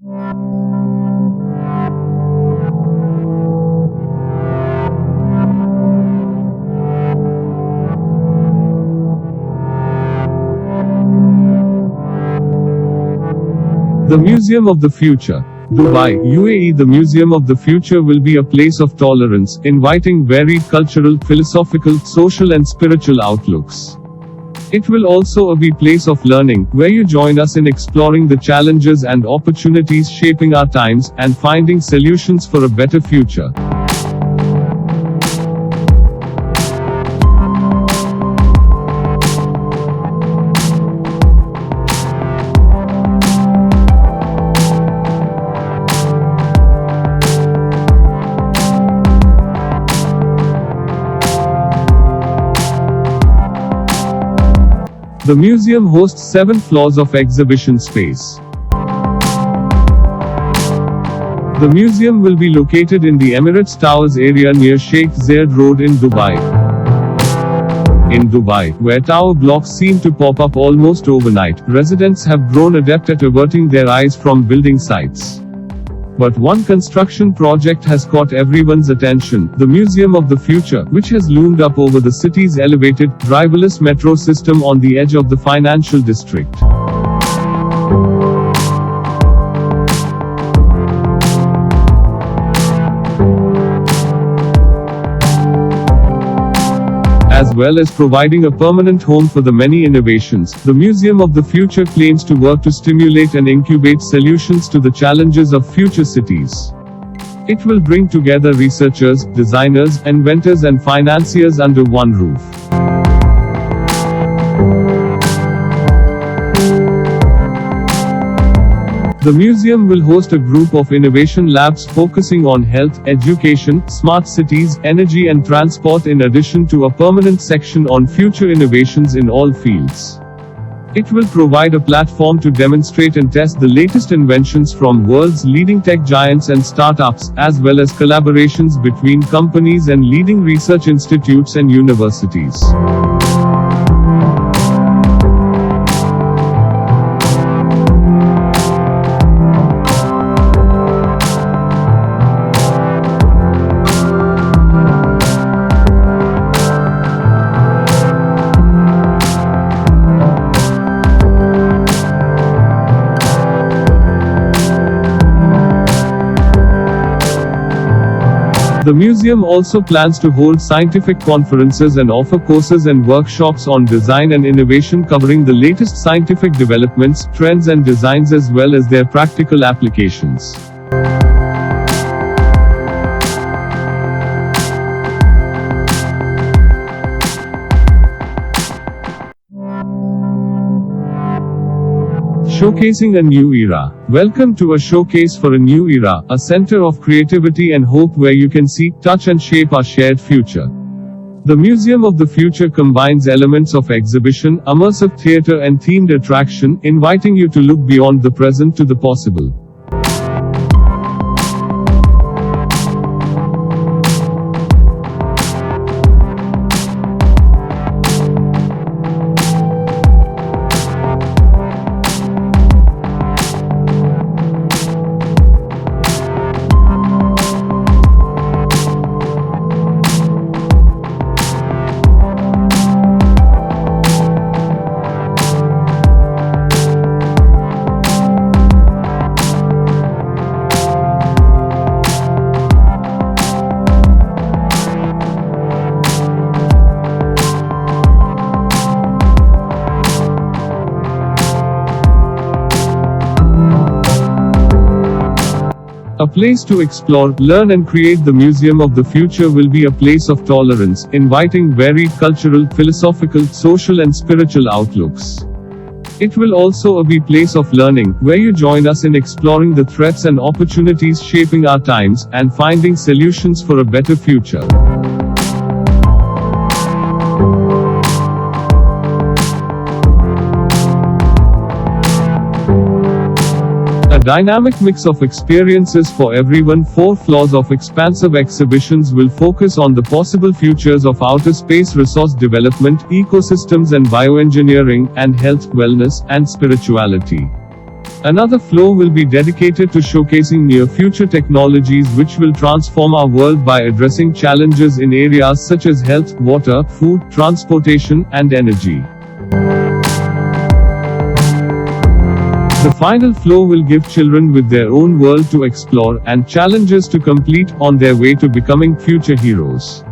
The Museum of the Future. Dubai, UAE. The Museum of the Future will be a place of tolerance, inviting varied cultural, philosophical, social and spiritual outlooks. It will also be a place of learning, where you join us in exploring the challenges and opportunities shaping our times, and finding solutions for a better future. The museum hosts 7 floors of exhibition space. The museum will be located in the Emirates Towers area near Sheikh Zayed Road in Dubai. In Dubai, where tower blocks seem to pop up almost overnight, residents have grown adept at averting their eyes from building sites. But one construction project has caught everyone's attention, the Museum of the Future, which has loomed up over the city's elevated, driverless metro system on the edge of the financial district. As well as providing a permanent home for the many innovations, the Museum of the Future claims to work to stimulate and incubate solutions to the challenges of future cities. It will bring together researchers, designers, inventors and financiers under one roof. The museum will host a group of innovation labs focusing on health, education, smart cities, energy and transport, in addition to a permanent section on future innovations in all fields. It will provide a platform to demonstrate and test the latest inventions from world's leading tech giants and startups, as well as collaborations between companies and leading research institutes and universities. The museum also plans to hold scientific conferences and offer courses and workshops on design and innovation covering the latest scientific developments, trends and designs as well as their practical applications. Showcasing a new era. Welcome to a showcase for a new era, a center of creativity and hope where you can see, touch and shape our shared future. The Museum of the Future combines elements of exhibition, immersive theater and themed attraction, inviting you to look beyond the present to the possible. A place to explore, learn and create. The Museum of the Future will be a place of tolerance, inviting varied cultural, philosophical, social and spiritual outlooks. It will also be a place of learning, where you join us in exploring the threats and opportunities shaping our times, and finding solutions for a better future. A dynamic mix of experiences for everyone. 4 floors of expansive exhibitions will focus on the possible futures of outer space, resource development, ecosystems and bioengineering, and health, wellness, and spirituality. Another floor will be dedicated to showcasing near-future technologies which will transform our world by addressing challenges in areas such as health, water, food, transportation, and energy. The final floor will give children with their own world to explore and challenges to complete on their way to becoming future heroes.